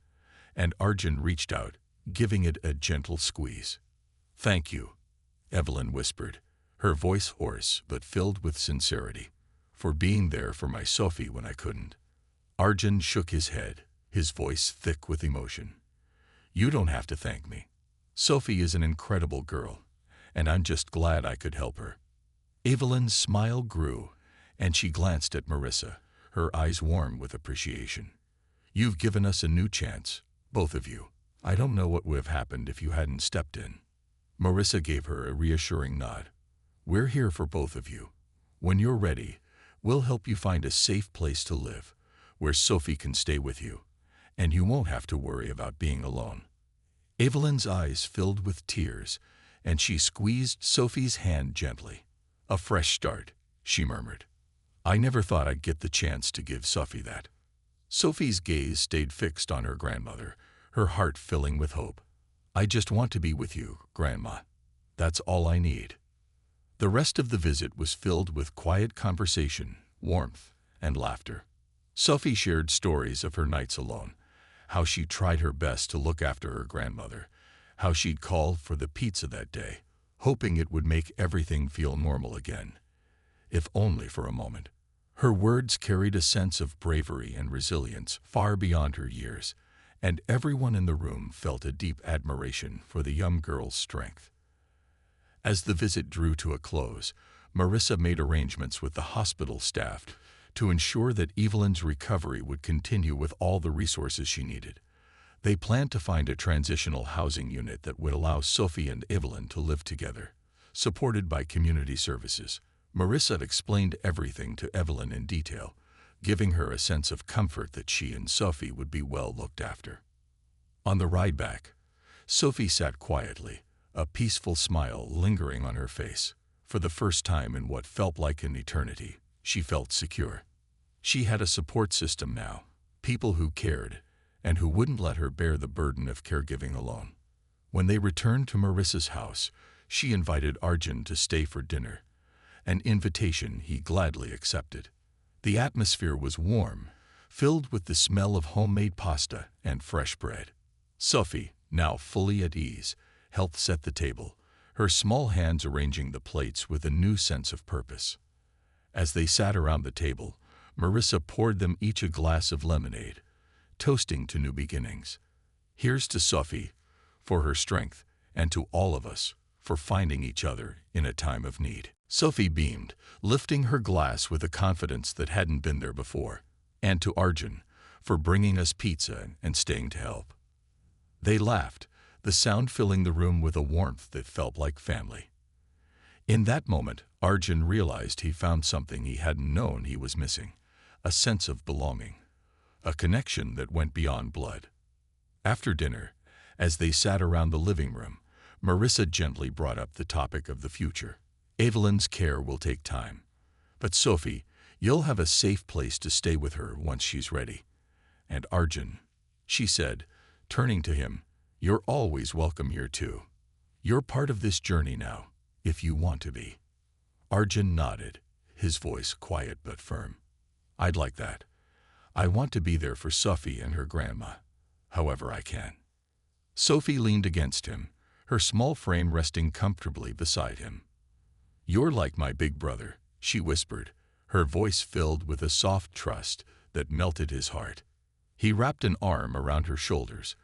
and Arjun reached out, giving it a gentle squeeze. "Thank you," Evelyn whispered, her voice hoarse but filled with sincerity, "for being there for my Sophie when I couldn't." Arjun shook his head, his voice thick with emotion. "You don't have to thank me. Sophie is an incredible girl, and I'm just glad I could help her." Evelyn's smile grew, and she glanced at Marissa, her eyes warm with appreciation. "You've given us a new chance, both of you. I don't know what would have happened if you hadn't stepped in." Marissa gave her a reassuring nod. "We're here for both of you. When you're ready, we'll help you find a safe place to live, where Sophie can stay with you, and you won't have to worry about being alone." Evelyn's eyes filled with tears, and she squeezed Sophie's hand gently. "A fresh start," she murmured. "I never thought I'd get the chance to give Sophie that." Sophie's gaze stayed fixed on her grandmother, her heart filling with hope. "I just want to be with you, Grandma. That's all I need." The rest of the visit was filled with quiet conversation, warmth, and laughter. Sophie shared stories of her nights alone, how she tried her best to look after her grandmother, how she'd called for the pizza that day, hoping it would make everything feel normal again, if only for a moment. Her words carried a sense of bravery and resilience far beyond her years, and everyone in the room felt a deep admiration for the young girl's strength. As the visit drew to a close, Marissa made arrangements with the hospital staff to ensure that Evelyn's recovery would continue with all the resources she needed. They planned to find a transitional housing unit that would allow Sophie and Evelyn to live together, supported by community services. Marissa explained everything to Evelyn in detail, giving her a sense of comfort that she and Sophie would be well looked after. On the ride back, Sophie sat quietly, a peaceful smile lingering on her face. For the first time in what felt like an eternity, she felt secure. She had a support system now, people who cared, and who wouldn't let her bear the burden of caregiving alone. When they returned to Marissa's house, she invited Arjun to stay for dinner, an invitation he gladly accepted. The atmosphere was warm, filled with the smell of homemade pasta and fresh bread. Sophie, now fully at ease, helped set the table, her small hands arranging the plates with a new sense of purpose. As they sat around the table, Marissa poured them each a glass of lemonade, toasting to new beginnings. "Here's to Sophie, for her strength, and to all of us, for finding each other in a time of need." Sophie beamed, lifting her glass with a confidence that hadn't been there before. "And to Arjun, for bringing us pizza and staying to help." They laughed, the sound filling the room with a warmth that felt like family. In that moment, Arjun realized he found something he hadn't known he was missing, a sense of belonging, a connection that went beyond blood. After dinner, as they sat around the living room, Marissa gently brought up the topic of the future. "Evelyn's care will take time, but Sophie, you'll have a safe place to stay with her once she's ready. And Arjun," she said, turning to him, "you're always welcome here too. You're part of this journey now, if you want to be." Arjun nodded, his voice quiet but firm. "I'd like that. I want to be there for Sophie and her grandma, however I can." Sophie leaned against him, her small frame resting comfortably beside him. "You're like my big brother," she whispered, her voice filled with a soft trust that melted his heart. He wrapped an arm around her shoulders,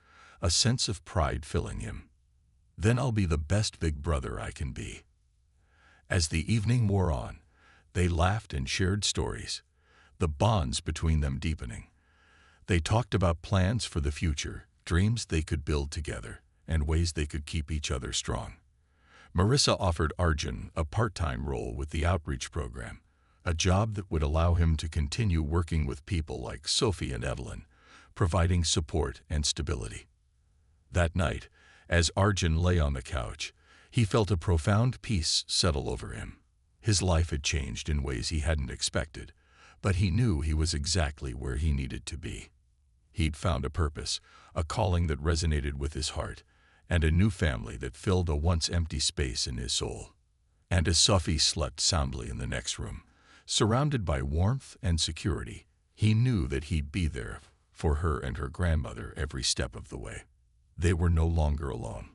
a sense of pride filling him. "Then I'll be the best big brother I can be." As the evening wore on, they laughed and shared stories, the bonds between them deepening. They talked about plans for the future, dreams they could build together, and ways they could keep each other strong. Marissa offered Arjun a part-time role with the outreach program, a job that would allow him to continue working with people like Sophie and Evelyn, providing support and stability. That night, as Arjun lay on the couch, he felt a profound peace settle over him. His life had changed in ways he hadn't expected, but he knew he was exactly where he needed to be. He'd found a purpose, a calling that resonated with his heart, and a new family that filled a once empty space in his soul. And as Sophie slept soundly in the next room, surrounded by warmth and security, he knew that he'd be there for her and her grandmother every step of the way. They were no longer alone.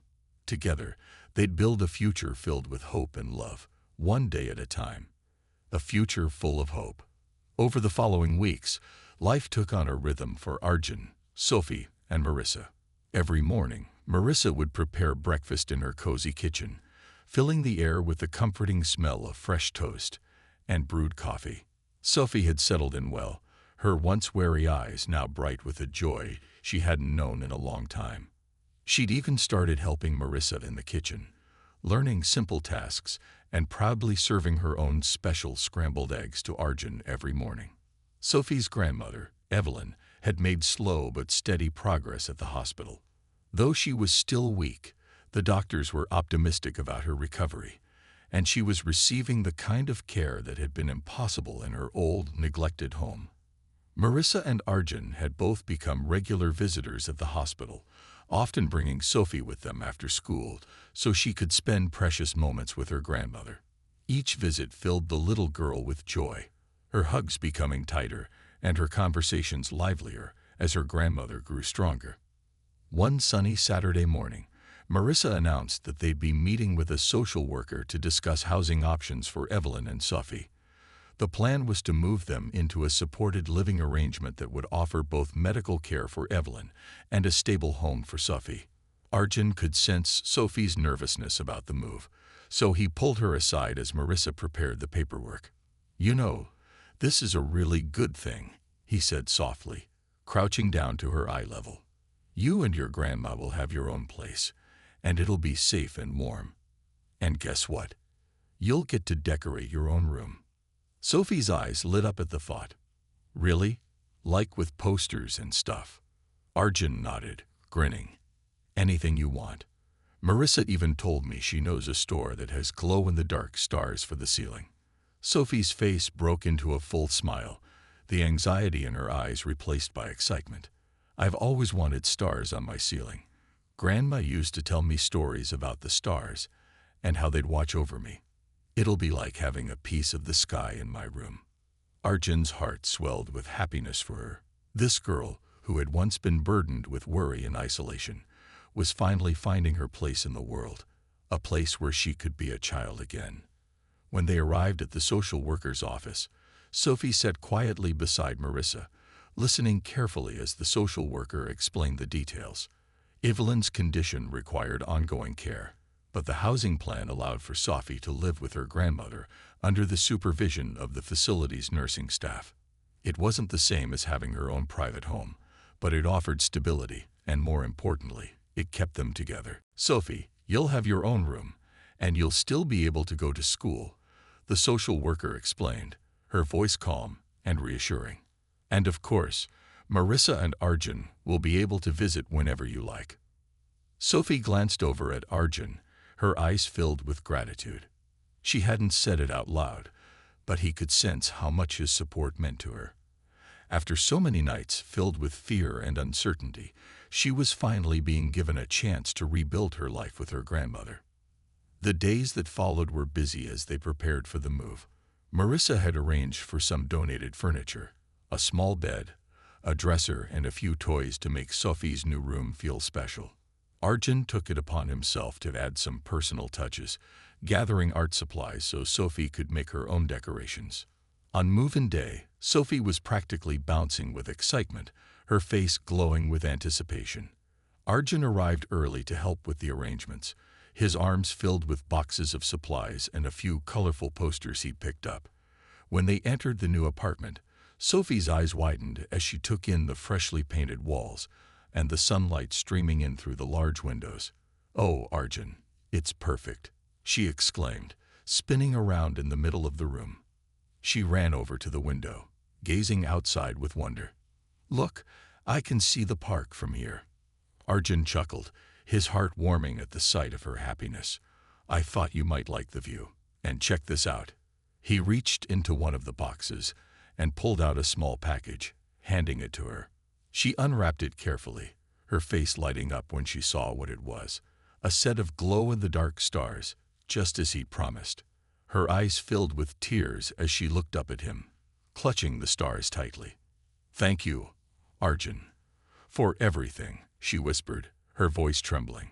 Together, they'd build a future filled with hope and love, one day at a time. A future full of hope. Over the following weeks, life took on a rhythm for Arjun, Sophie, and Marissa. Every morning, Marissa would prepare breakfast in her cozy kitchen, filling the air with the comforting smell of fresh toast and brewed coffee. Sophie had settled in well, her once wary eyes now bright with a joy she hadn't known in a long time. She'd even started helping Marissa in the kitchen, learning simple tasks and proudly serving her own special scrambled eggs to Arjun every morning. Sophie's grandmother, Evelyn, had made slow but steady progress at the hospital. Though she was still weak, the doctors were optimistic about her recovery, and she was receiving the kind of care that had been impossible in her old, neglected home. Marissa and Arjun had both become regular visitors at the hospital, often bringing Sophie with them after school so she could spend precious moments with her grandmother. Each visit filled the little girl with joy, her hugs becoming tighter and her conversations livelier as her grandmother grew stronger. One sunny Saturday morning, Marissa announced that they'd be meeting with a social worker to discuss housing options for Evelyn and Sophie. The plan was to move them into a supported living arrangement that would offer both medical care for Evelyn and a stable home for Sophie. Arjun could sense Sophie's nervousness about the move, so he pulled her aside as Marissa prepared the paperwork. "You know, this is a really good thing," he said softly, crouching down to her eye level. "You and your grandma will have your own place, and it'll be safe and warm. And guess what? You'll get to decorate your own room." Sophie's eyes lit up at the thought. "Really? Like with posters and stuff?" Arjun nodded, grinning. "Anything you want. Marissa even told me she knows a store that has glow-in-the-dark stars for the ceiling." Sophie's face broke into a full smile, the anxiety in her eyes replaced by excitement. "I've always wanted stars on my ceiling. Grandma used to tell me stories about the stars and how they'd watch over me. It'll be like having a piece of the sky in my room." Arjun's heart swelled with happiness for her. This girl, who had once been burdened with worry and isolation, was finally finding her place in the world, a place where she could be a child again. When they arrived at the social worker's office, Sophie sat quietly beside Marissa, listening carefully as the social worker explained the details. Evelyn's condition required ongoing care, but the housing plan allowed for Sophie to live with her grandmother under the supervision of the facility's nursing staff. It wasn't the same as having her own private home, but it offered stability, and more importantly, it kept them together. "Sophie, you'll have your own room, and you'll still be able to go to school," the social worker explained, her voice calm and reassuring. "And of course, Marissa and Arjun will be able to visit whenever you like." Sophie glanced over at Arjun, her eyes filled with gratitude. She hadn't said it out loud, but he could sense how much his support meant to her. After so many nights filled with fear and uncertainty, she was finally being given a chance to rebuild her life with her grandmother. The days that followed were busy as they prepared for the move. Marissa had arranged for some donated furniture, a small bed, a dresser, and a few toys to make Sophie's new room feel special. Arjun took it upon himself to add some personal touches, gathering art supplies so Sophie could make her own decorations. On move-in day, Sophie was practically bouncing with excitement, her face glowing with anticipation. Arjun arrived early to help with the arrangements, his arms filled with boxes of supplies and a few colorful posters he'd picked up. When they entered the new apartment, Sophie's eyes widened as she took in the freshly painted walls and the sunlight streaming in through the large windows. "Oh, Arjun, it's perfect," she exclaimed, spinning around in the middle of the room. She ran over to the window, gazing outside with wonder. "Look, I can see the park from here." Arjun chuckled, his heart warming at the sight of her happiness. I thought you might like the view. And check this out. He reached into one of the boxes and pulled out a small package, handing it to her. She unwrapped it carefully, her face lighting up when she saw what it was. A set of glow-in-the-dark stars, just as he'd promised. Her eyes filled with tears as she looked up at him, clutching the stars tightly. Thank you, Arjun, for everything, she whispered, her voice trembling.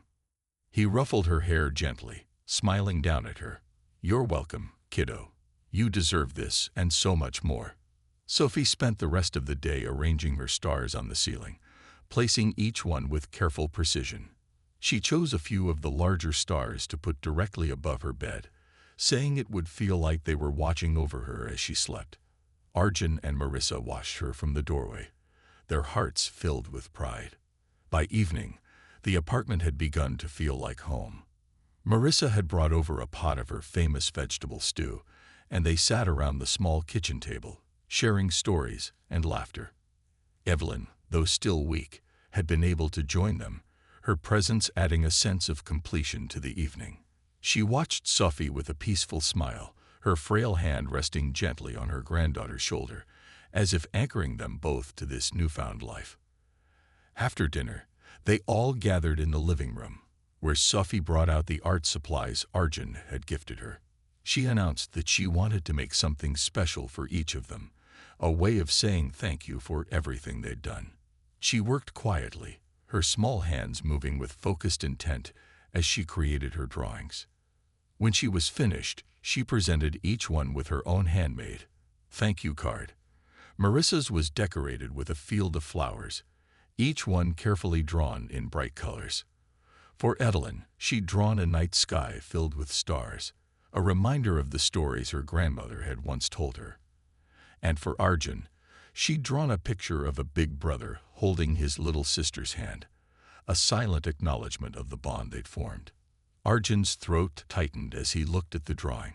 He ruffled her hair gently, smiling down at her. You're welcome, kiddo. You deserve this and so much more. Sophie spent the rest of the day arranging her stars on the ceiling, placing each one with careful precision. She chose a few of the larger stars to put directly above her bed, saying it would feel like they were watching over her as she slept. Arjun and Marissa watched her from the doorway, their hearts filled with pride. By evening, the apartment had begun to feel like home. Marissa had brought over a pot of her famous vegetable stew, and they sat around the small kitchen table, sharing stories and laughter. Evelyn, though still weak, had been able to join them, her presence adding a sense of completion to the evening. She watched Sophie with a peaceful smile, her frail hand resting gently on her granddaughter's shoulder, as if anchoring them both to this newfound life. After dinner, they all gathered in the living room, where Sophie brought out the art supplies Arjun had gifted her. She announced that she wanted to make something special for each of them, a way of saying thank you for everything they'd done. She worked quietly, her small hands moving with focused intent as she created her drawings. When she was finished, she presented each one with her own handmade thank you card. Marissa's was decorated with a field of flowers, each one carefully drawn in bright colors. For Evelyn, she'd drawn a night sky filled with stars, a reminder of the stories her grandmother had once told her. And for Arjun, she'd drawn a picture of a big brother holding his little sister's hand, a silent acknowledgement of the bond they'd formed. Arjun's throat tightened as he looked at the drawing.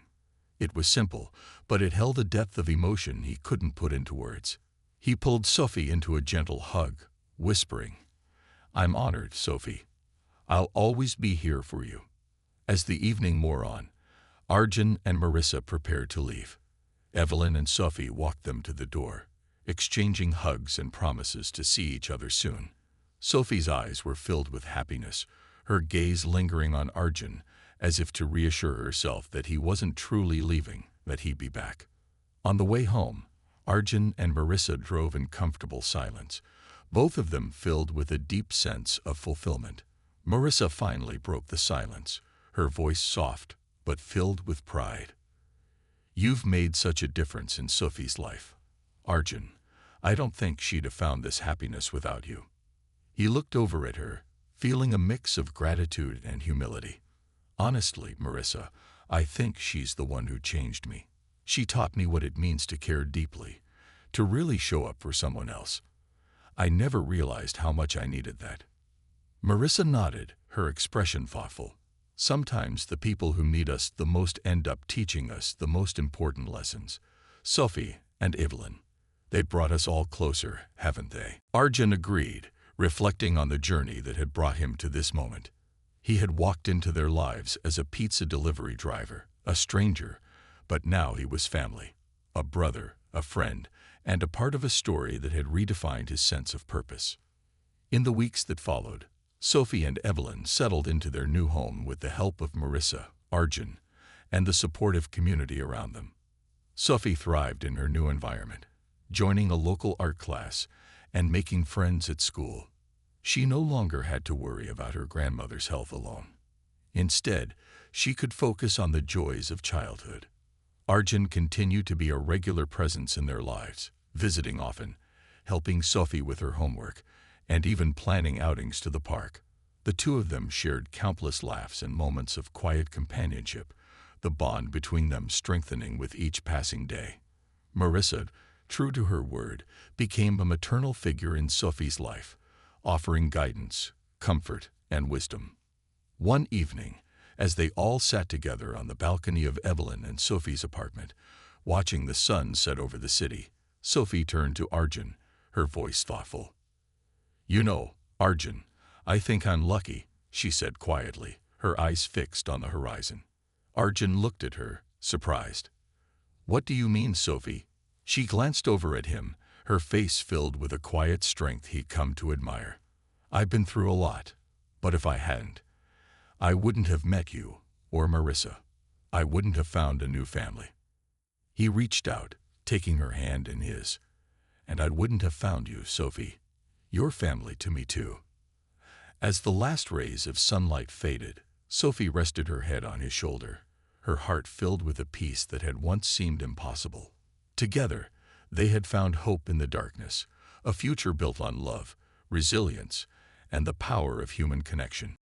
It was simple, but it held a depth of emotion he couldn't put into words. He pulled Sophie into a gentle hug, whispering, I'm honored, Sophie. I'll always be here for you. As the evening wore on, Arjun and Marissa prepared to leave. Evelyn and Sophie walked them to the door, exchanging hugs and promises to see each other soon. Sophie's eyes were filled with happiness, her gaze lingering on Arjun, as if to reassure herself that he wasn't truly leaving, that he'd be back. On the way home, Arjun and Marissa drove in comfortable silence, both of them filled with a deep sense of fulfillment. Marissa finally broke the silence, her voice soft but filled with pride. You've made such a difference in Sophie's life, Arjun. I don't think she'd have found this happiness without you. He looked over at her, feeling a mix of gratitude and humility. Honestly, Marissa, I think she's the one who changed me. She taught me what it means to care deeply, to really show up for someone else. I never realized how much I needed that. Marissa nodded, her expression thoughtful. Sometimes the people who need us the most end up teaching us the most important lessons. Sophie and Evelyn. They've brought us all closer, haven't they? Arjun agreed, reflecting on the journey that had brought him to this moment. He had walked into their lives as a pizza delivery driver, a stranger, but now he was family, a brother, a friend, and a part of a story that had redefined his sense of purpose. In the weeks that followed, Sophie and Evelyn settled into their new home with the help of Marissa, Arjun, and the supportive community around them. Sophie thrived in her new environment, joining a local art class and making friends at school. She no longer had to worry about her grandmother's health alone. Instead, she could focus on the joys of childhood. Arjun continued to be a regular presence in their lives, visiting often, helping Sophie with her homework, and even planning outings to the park. The two of them shared countless laughs and moments of quiet companionship, the bond between them strengthening with each passing day. Marissa, true to her word, became a maternal figure in Sophie's life, offering guidance, comfort, and wisdom. One evening, as they all sat together on the balcony of Evelyn and Sophie's apartment, watching the sun set over the city, Sophie turned to Arjun, her voice thoughtful. You know, Arjun, "I think I'm lucky," she said quietly, her eyes fixed on the horizon. Arjun looked at her, surprised. "What do you mean, Sophie?" She glanced over at him, her face filled with a quiet strength he'd come to admire. "I've been through a lot, but if I hadn't, I wouldn't have met you, or Marissa. I wouldn't have found a new family." He reached out, taking her hand in his. "And I wouldn't have found you, Sophie. You're family to me too." As the last rays of sunlight faded, Sophie rested her head on his shoulder, her heart filled with a peace that had once seemed impossible. Together, they had found hope in the darkness, a future built on love, resilience, and the power of human connection.